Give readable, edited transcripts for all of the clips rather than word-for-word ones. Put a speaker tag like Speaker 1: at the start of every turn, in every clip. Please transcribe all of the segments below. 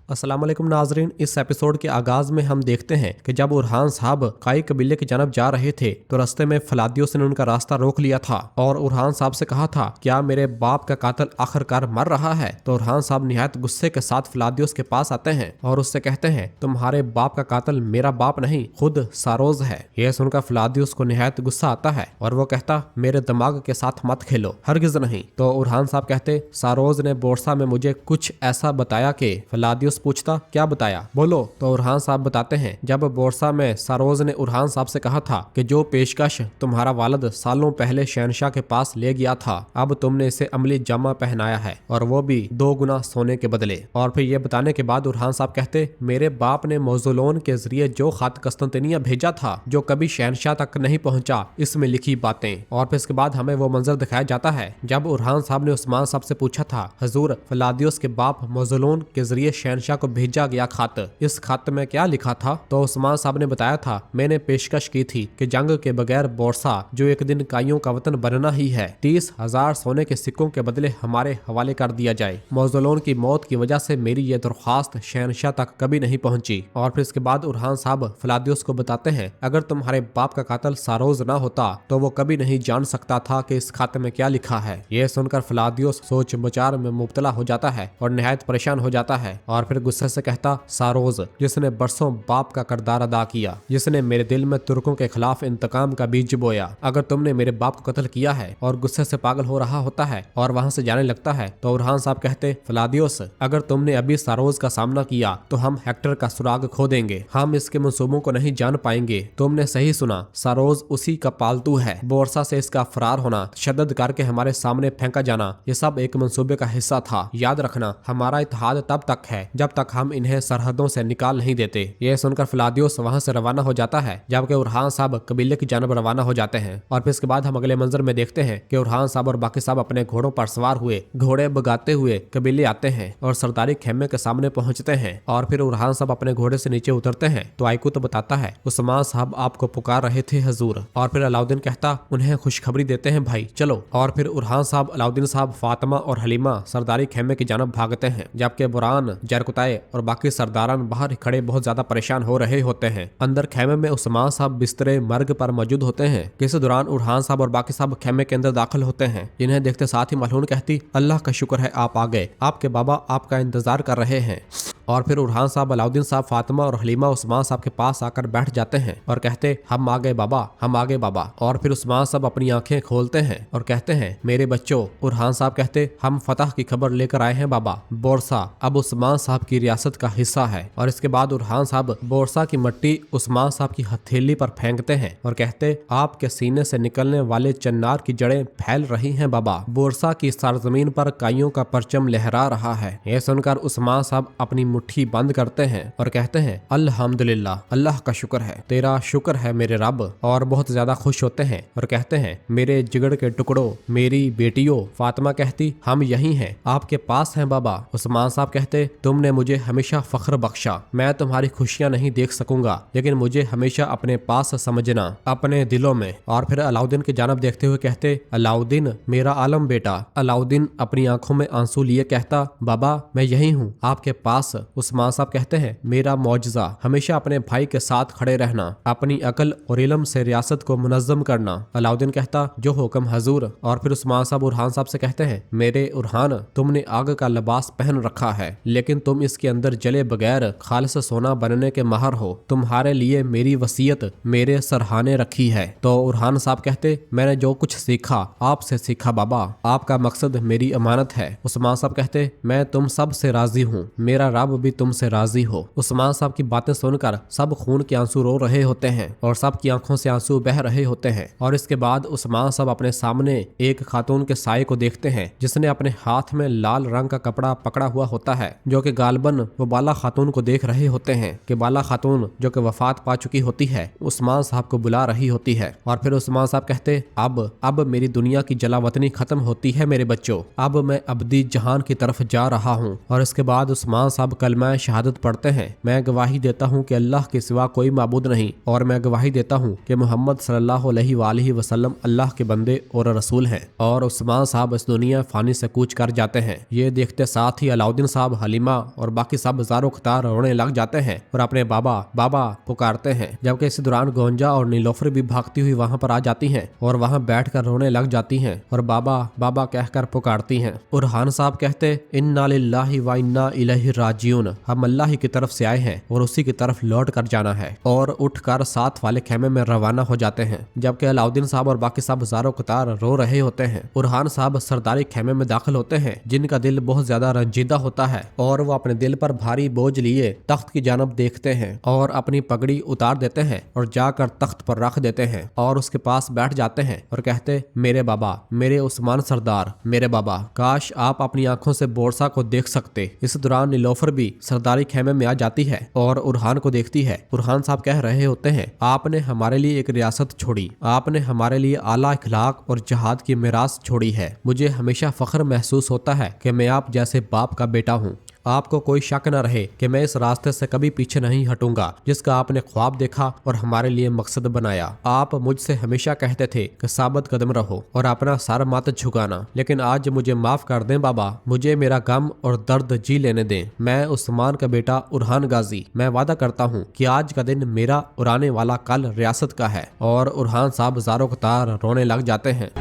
Speaker 1: अस्सलाम वालेकुम नाजरीन। इस एपिसोड के आगाज में हम देखते हैं कि जब उरहान साहब काई कबीले की जानब जा रहे थे तो रास्ते में फलादियोस ने उनका रास्ता रोक लिया था और उरहान साहब से कहा था, क्या मेरे बाप का कातिल आखिरकार मर रहा है? तो उरहान साहब निहायत गुस्से के साथ फलादियोस के पास आते हैं और उससे कहते हैं, तुम्हारे बाप का कातिल मेरा बाप नहीं, खुद सारोज है। यह सुनकर फलादियोस को निहायत गुस्सा आता है और वो कहता, मेरे दिमाग के साथ मत खेलो, हरगिज नहीं। तो उरहान साहब कहते, सारोज ने बोरसा में मुझे कुछ ऐसा बताया कि फलादियोस पूछता, क्या बताया, बोलो। तो उरहान साहब बताते हैं, जब बोरसा में सारोज ने उरहान साहब से कहा था कि जो पेशकश तुम्हारा वालिद सालों पहले शहनशाह के पास ले गया था, अब तुमने इसे अमली जामा पहनाया है और वो भी 2 गुना सोने के बदले। और फिर ये बताने के बाद उरहान साहब कहते, मेरे बाप ने मौजुलोन के जरिए जो खत कस्तंतिनिया भेजा था जो कभी शहनशाह तक नहीं पहुंचा, इसमें लिखी बातें। और फिर इसके बाद हमें वो मंजर दिखाया जाता है जब उरहान साहब ने उस्मान साहब से पूछा था, हजूर फलादियोस के बाप मौजुलोन के जरिए शहनशाह को भेजा गया खत, इस खत में क्या लिखा था? तो उस्मान साहब ने बताया था, मैंने पेशकश की थी कि जंग के बगैर बोरसा जो एक दिन काइयों का वतन बनना ही है, 30,000 सोने के सिक्कों के बदले हमारे हवाले कर दिया जाए। मौजुलोन की मौत की वजह से मेरी ये दरख्वास्त शहनशाह तक कभी नहीं पहुंची। और फिर इसके बाद उरहान साहब फलादियोस को बताते हैं, अगर तुम्हारे बाप का कातिल सारोज ना होता तो वो कभी नहीं जान सकता था कि इस खत में क्या लिखा है। ये सुनकर फलादियोस सोच विचार में मुब्तला हो जाता है और निहायत परेशान हो जाता है और फिर गुस्से से कहता, सारोज जिसने बरसों बाप का किरदार अदा किया, जिसने मेरे दिल में तुर्कों के खिलाफ इंतकाम का बीज बोया, अगर तुमने मेरे बाप को कत्ल किया है। और गुस्से से पागल हो रहा होता है और वहां से जाने लगता है। तो उरहान साहब कहते, फलादियोस अगर तुमने अभी सारोज का सामना किया तो हम हेक्टर का सुराग खो देंगे, हम इसके मंसूबों को नहीं जान पाएंगे। तुमने सही सुना, सारोज उसी का पालतू है। बोरसा से इसका फरार होना, तशद्दुद करके हमारे सामने फेंका जाना, ये सब एक मंसूबे का हिस्सा था। याद रखना, हमारा इत्तेहाद तब तक है जब तक हम इन्हें सरहदों से निकाल नहीं देते। यह सुनकर फलादियोस वहां से रवाना हो जाता है जबकि उरहान साहब कबीले की जानब रवाना हो जाते हैं। और फिर इसके बाद हम अगले मंजर में देखते हैं कि उरहान साहब और बाकी साहब अपने घोड़ों पर सवार हुए घोड़े भगाते हुए कबीले आते हैं और सरदारी खेमे के सामने पहुंचते हैं। और फिर उरहान साहब अपने घोड़े से नीचे उतरते हैं तो आयकू तो बताता है, उस्मान साहब आपको पुकार रहे थे हजूर। और फिर अलाउद्दीन कहता, उन्हें खुशखबरी देते हैं भाई, चलो। और फिर उरहान साहब, अलाउद्दीन साहब, फातिमा और हलीमा सरदारी खेमे की जानब भागते हैं जबकि बुरान, जरकुताए और बाकी सरदारान बाहर खड़े बहुत ज्यादा परेशान हो रहे होते हैं। अंदर खेमे में उस्मान साहब बिस्तरे मर्ग पर मौजूद होते हैं। इस दौरान उरहान साहब और बाकी साहब खेमे के अंदर दाखिल होते हैं। जिन्हें देखते साथ ही मलहून कहती, अल्लाह का शुक्र है आप आ गए, आपके बाबा आपका इंतजार कर रहे हैं। और फिर उरहान साहब, अलाउद्दीन साहब, फातिमा और हलीमा उस्मान साहब के पास आकर बैठ जाते हैं और कहते, हम आ गए बाबा, हम आ गए बाबा। और फिर उस्मान साहब अपनी आंखें खोलते हैं और कहते हैं, मेरे बच्चों। उरहान साहब कहते, हम फतह की खबर लेकर आए हैं बाबा, बोरसा अब उस्मान साहब की रियासत का हिस्सा है। और इसके बाद उरहान साहब बोरसा की मट्टी उस्मान साहब की हथेली पर फेंकते हैं और कहते, आपके सीने से निकलने वाले चन्नार की जड़ें फैल रही हैं बाबा, बोरसा की सरजमीन पर काइयों का परचम लहरा रहा है। यह सुनकर उस्मान साहब अपनी मुट्ठी बंद करते हैं और कहते हैं, अल्हम्दुलिल्लाह, अल्लाह का शुक्र है, तेरा शुक्र है मेरे रब। और बहुत ज्यादा खुश होते हैं और कहते हैं, मेरे जिगड़ के टुकड़ों, मेरी बेटियों। फातिमा कहती, हम यही हैं, आपके पास हैं बाबा। उस्मान साहब कहते, तुमने मुझे हमेशा फख्र बख्शा, मैं तुम्हारी खुशियां नहीं देख सकूंगा लेकिन मुझे हमेशा अपने पास समझना, अपने दिलों में। और फिर अलाउद्दीन की जानब देखते हुए कहते, अलाउद्दीन मेरा आलम बेटा। अलाउद्दीन अपनी आंखों में आंसू लिए कहता, बाबा मैं यही हूँ आपके पास। उस्मान साहब कहते हैं, मेरा मौजज़ा हमेशा अपने भाई के साथ खड़े रहना, अपनी अकल और इल्म से रियासत को मुनज़्ज़म करना। अलाउद्दीन कहता, जो हुक्म हजूर। और फिर उस्मान साहब उरहान साहब से कहते हैं, मेरे उरहान, तुमने आग का लिबास पहन रखा है लेकिन तुम इसके अंदर जले बगैर खालिस सोना बनने के माहर हो, तुम्हारे लिए मेरी वसीयत मेरे सरहाने रखी है। तो उरहान साहब कहते, मैंने जो कुछ सीखा आपसे सीखा बाबा, आपका मकसद मेरी अमानत है। उस्मान साहब कहते, मैं तुम सब से राजी हूँ, मेरा रब भी तुमसे राजी हो। उस्मान साहब की बातें सुनकर सब खून के आंसू रो रहे होते हैं और सब की आंखों से आंसू बह रहे होते हैं। और इसके बाद उस्मान साहब अपने सामने एक खातून के साये को देखते हैं जिसने अपने हाथ में लाल रंग का कपड़ा पकड़ा हुआ होता है, जो कि गालबन वो बाला खातून को देख रहे होते हैं कि बाला खातून जो कि वफात पा चुकी होती है उस्मान साहब को बुला रही होती है। और फिर उस्मान साहब कहते, अब मेरी दुनिया की जलावतनी खत्म होती है मेरे बच्चों, अब मैं अब्दी जहान की तरफ जा रहा हूँ। और इसके बाद उस्मान साहब कलमा शहादत पढ़ते हैं, मैं गवाही देता हूँ कि अल्लाह के सिवा कोई माबूद नहीं, और मैं गवाही देता हूँ कि मोहम्मद सल्लल्लाहु अलैहि वसल्लम अल्लाह के बंदे और रसूल हैं। और उस्मान साहब इस दुनिया फानी से कूच कर जाते हैं। ये देखते साथ ही अलाउद्दीन साहब, हलीमा और बाकी सब ज़ारो ख़तार रोने लग जाते हैं और अपने बाबा बाबा पुकारते हैं। जबकि इस दौरान गोंजा और नीलोफर भी भागती हुई वहाँ पर आ जाती हैं और वहाँ बैठकर रोने लग जाती हैं और बाबा बाबा कहकर पुकारती हैं। उरहान साहब कहते, इन्ना लिल्लाहि व इन्ना इलैहि राजिऊन, हम अल्लाह ही की तरफ से आए हैं और उसी की तरफ लौट कर जाना है, और उठकर साथ वाले खेमे में रवाना हो जाते हैं। जबकि अलाउद्दीन साहब और बाकी सब ज़ारो क़तार रो रहे होते हैं। उरहान साहब सरदारी खेमे में दाखिल होते हैं, जिनका दिल बहुत ज्यादा रंजीदा होता है और वो अपने दिल पर भारी बोझ लिए तख्त की जानब देखते हैं और अपनी पगड़ी उतार देते हैं और जाकर तख्त पर रख देते हैं और उसके पास बैठ जाते हैं और कहते, मेरे बाबा, मेरे उस्मान सरदार, मेरे बाबा, काश आप अपनी आंखों से बोरसा को देख सकते। इस दौरान नीलोफर भी सरदारी खेमे में आ जाती है और उरहान को देखती है। उरहान साहब कह रहे होते हैं, आपने हमारे लिए एक रियासत छोड़ी, आपने हमारे लिए आला इखलाक और जहाद की मिरास छोड़ी है। मुझे हमेशा फख्र महसूस होता है कि मैं आप जैसे बाप का बेटा हूँ। आपको कोई शक न रहे कि मैं इस रास्ते से कभी पीछे नहीं हटूंगा जिसका आपने ख्वाब देखा और हमारे लिए मकसद बनाया। आप मुझसे हमेशा कहते थे कि साबित कदम रहो और अपना सर मत झुकाना, लेकिन आज मुझे माफ कर दें बाबा, मुझे मेरा गम और दर्द जी लेने दें। मैं उस्मान का बेटा उरहान गाजी, मैं वादा करता हूँ कि आज का दिन मेरा और आने वाला कल रियासत का है। और उरहान साहब ज़ारो क़तार रोने लग जाते हैं।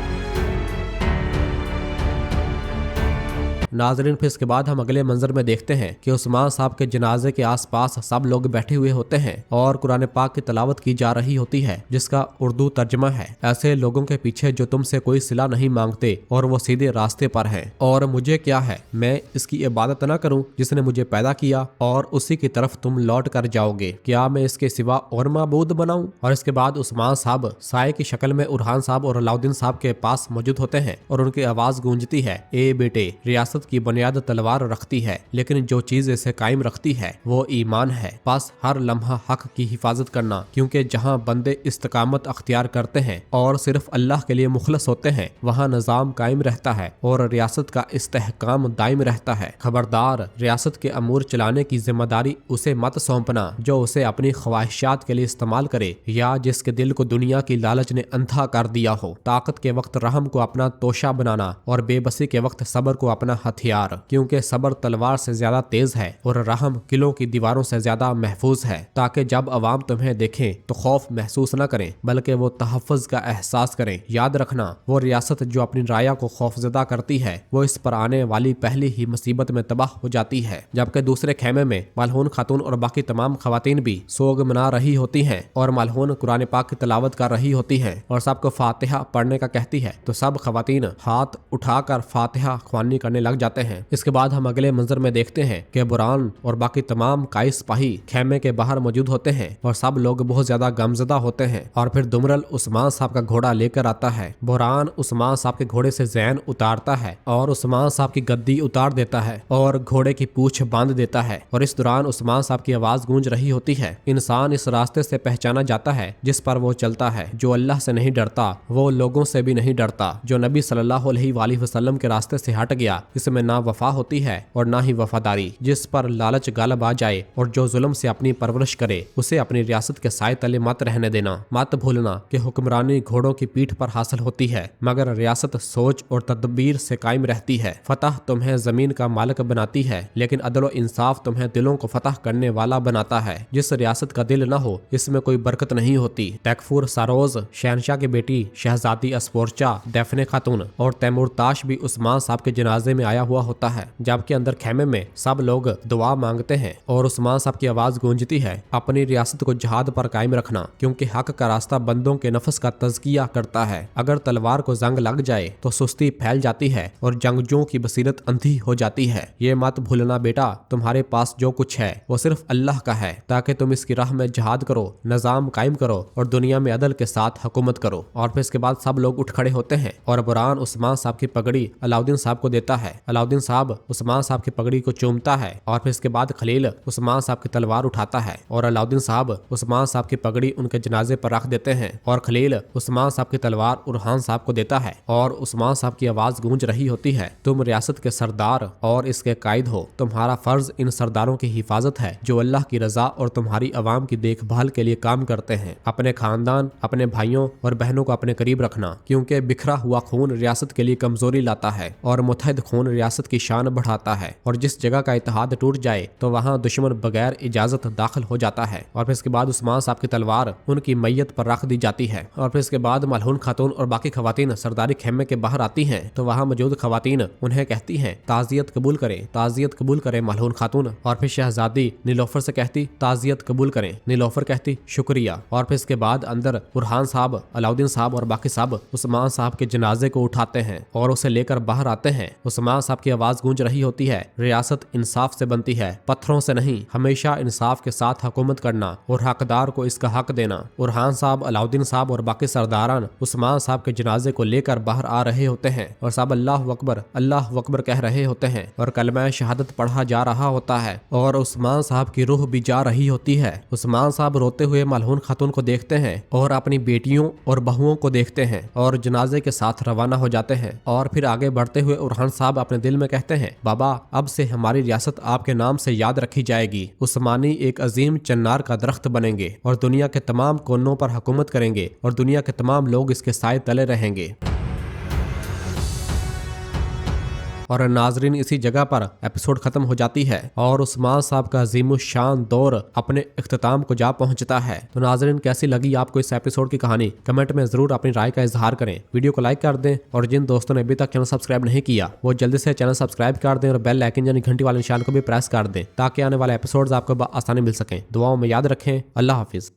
Speaker 1: नाजरीन, फिर इसके बाद हम अगले मंजर में देखते हैं कि उस्मान साहब के जनाजे के आसपास सब लोग बैठे हुए होते हैं और कुरान पाक की तलावत की जा रही होती है, जिसका उर्दू तर्जमा है, ऐसे लोगों के पीछे जो तुमसे कोई सिला नहीं मांगते और वो सीधे रास्ते पर हैं। और मुझे क्या है, मैं इसकी इबादत न करूं जिसने मुझे पैदा किया और उसी की तरफ तुम लौट कर जाओगे। क्या मैं इसके सिवा और माबूद बनाऊं? और इसके बाद उस्मान साहब साए की शक्ल में उरहान साहब और अलाउद्दीन साहब के पास मौजूद होते हैं और उनकी आवाज गूंजती है, ए बेटे, रियासत की बुनियाद तलवार रखती है, लेकिन जो चीज इसे कायम रखती है वो ईमान है। बस हर लम्हा हक की हिफाजत करना, क्योंकि जहाँ बंदे इस्तिकामत अख्तियार करते हैं और सिर्फ अल्लाह के लिए मुखलस होते हैं, वहाँ निजाम कायम रहता है और रियासत का इस्तेहकाम दायम रहता है। खबरदार, रियासत के अमूर चलाने की जिम्मेदारी उसे मत सौंपना जो उसे अपनी ख्वाहिशात के लिए इस्तेमाल करे या जिसके दिल को दुनिया की लालच ने अंधा कर दिया हो। ताकत के वक्त रहम को अपना तोशा बनाना और बेबसी के वक्त सब्र को अपना हथियार, क्योंकि सब्र तलवार से ज्यादा तेज है और रहम किलों की दीवारों से ज्यादा महफूज है, ताकि जब अवाम तुम्हें देखें तो खौफ महसूस न करें बल्कि वो तहफ़्फ़ुज़ का एहसास करें। याद रखना, वो रियासत जो अपनी राया को खौफजदा करती है वो इस पर आने वाली पहली ही मुसीबत में तबाह हो जाती है। जबकि दूसरे खेमे में मलहून खातून और बाकी तमाम खवातीन भी सोग मना रही होती हैं और मलहून कुरान पाक की तिलावत कर रही होती हैं और सबको फातिहा पढ़ने का कहती है, तो सब खवातीन हाथ उठाकर फातिहा ख्वानी करने लग जाते हैं। इसके बाद हम अगले मंजर में देखते हैं कि बुरान और बाकी तमाम काई सिपाही खेमे के बाहर मौजूद होते हैं और सब लोग बहुत ज्यादा गमजदा होते हैं। और फिर दुमरल उस्मान साहब का घोड़ा लेकर आता है। बुरान उस्मान साहब के घोड़े से जैन उतारता है और उस्मान साहब की गद्दी उतार देता है और घोड़े की पूंछ बांध देता है। और इस दौरान उस्मान साहब की आवाज गूंज रही होती है, इंसान इस रास्ते से पहचाना जाता है जिस पर वो चलता है। जो अल्लाह से नहीं डरता वो लोगों से भी नहीं डरता। जो नबी सल्लल्लाहु अलैहि वसल्लम के रास्ते से हट गया, इसमें ना वफा होती है और ना ही वफादारी। जिस पर लालच गालब आ जाए और जो जुल्म से अपनी परवरिश करे, उसे अपनी रियासत के साए तले मत रहने देना। मत भूलना कि हुक्मरानी घोड़ों की पीठ पर हासिल होती है, मगर रियासत सोच और तदबीर से कायम रहती है। फतह तुम्हें जमीन का मालिक बनाती है, लेकिन अदल और इंसाफ तुम्हें दिलों को फतह करने वाला बनाता है। जिस रियासत का दिल न हो, इसमें कोई बरकत नहीं होती। तैकफुर सारोज, शहनशाह की बेटी शहजादी अस्पोर्चा, दैफने खातून और तैमूर ताश भी उस्मान साहब के जनाजे में आया हुआ होता है। जबकि अंदर खेमे में सब लोग दुआ मांगते हैं और उस्मान साहब की आवाज गूंजती है, अपनी रियासत को जहाद पर कायम रखना, क्योंकि हक का रास्ता बंदों के नफ्स का तज़किया करता है। अगर तलवार को जंग लग जाए तो सुस्ती फैल जाती है और जंगजुओं की बसीरत अंधी हो जाती है। ये मत भूलना बेटा, तुम्हारे पास जो कुछ है वो सिर्फ अल्लाह का है, ताकि तुम इसकी राह में जहाद करो, निजाम कायम करो और दुनिया में अदल के साथ हुकूमत करो। और फिर इसके बाद सब लोग उठ खड़े होते हैं और बुरान उस्मान साहब की पगड़ी अलाउद्दीन साहब को देता है अलाउद्दीन साहब उस्मान साहब की पगड़ी को चूमता है और फिर इसके बाद खलील उस्मान साहब की तलवार उठाता है और अलाउद्दीन साहब उस्मान साहब की पगड़ी उनके जनाजे पर रख देते हैं और खलील उस्मान साहब की तलवार उरहान साहब को देता है और उस्मान साहब की आवाज गूंज रही होती है, तुम रियासत के सरदार और इसके कायद हो, तुम्हारा फर्ज इन सरदारों की हिफाजत है जो अल्लाह की रजा और तुम्हारी आवाम की देखभाल के लिए काम करते हैं। अपने खानदान, अपने भाइयों और बहनों को अपने करीब रखना, क्योंकि बिखरा हुआ खून रियासत के लिए कमजोरी लाता है और मुत्तहिद खून रियासत की शान बढ़ाता है और जिस जगह का इत्तेहाद टूट जाए तो वहाँ दुश्मन बगैर इजाजत दाखिल हो जाता है। और फिर इसके बाद उस्मान साहब की तलवार उनकी मैयत पर रख दी जाती है और फिर इसके बाद मलहून खातून और बाकी खवातीन सरदारी खेमे के बाहर आती हैं तो वहाँ मौजूद खवातीन उन्हें कहती हैं ताजियत कबूल करें, ताजियत कबूल करें मलहून खातून। और फिर शहजादी नीलोफर से कहती ताजियत कबूल करें, नीलोफर कहती शुक्रिया। और फिर इसके बाद अंदर उरहान साहब, अलाउद्दीन साहब और बाकी साहब उस्मान साहब के जनाजे को उठाते हैं और उसे लेकर बाहर आते हैं। उस्मान साहब की आवाज गूंज रही होती है, रियासत इंसाफ से बनती है, पत्थरों से नहीं, हमेशा इंसाफ के साथ हुकूमत करना और हकदार को इसका हक देना। उरहान साहब, अलाउद्दीन साहब और बाकी सरदारान उस्मान साहब के जनाजे को लेकर बाहर आ रहे होते हैं और साहब अल्लाह अकबर कह रहे होते हैं और कलमा शहादत पढ़ा जा रहा होता है और उस्मान साहब की रूह भी जा रही होती है। उस्मान साहब रोते हुए मलहून खातून को देखते हैं और अपनी बेटियों और बहुओं को देखते हैं और जनाजे के साथ रवाना हो जाते हैं। और फिर आगे बढ़ते हुए उरहान साहब अपने दिल में कहते हैं, बाबा अब से हमारी रियासत आपके नाम से याद रखी जाएगी। उस्मानी एक अजीम चन्नार का दरख्त बनेंगे और दुनिया के तमाम कोनों पर हुकूमत करेंगे और दुनिया के तमाम लोग इसके साए तले रहेंगे। और नाजरीन इसी जगह पर एपिसोड खत्म हो जाती है और उस्मान साहब का अजीमुशान दौर अपने इख्तिताम को जा पहुंचता है। तो नाजरीन कैसी लगी आपको इस एपिसोड की कहानी, कमेंट में जरूर अपनी राय का इजहार करें। वीडियो को लाइक कर दें और जिन दोस्तों ने अभी तक चैनल सब्सक्राइब नहीं किया वो जल्दी से चैनल सब्सक्राइब कर दें और बेल आइकन यानी घंटी वाले निशान को भी प्रेस कर दें ताकि आने वाले एपिसोड्स आपको आसानी मिल सकें। दुआओं में याद रखें। अल्लाह हाफिज।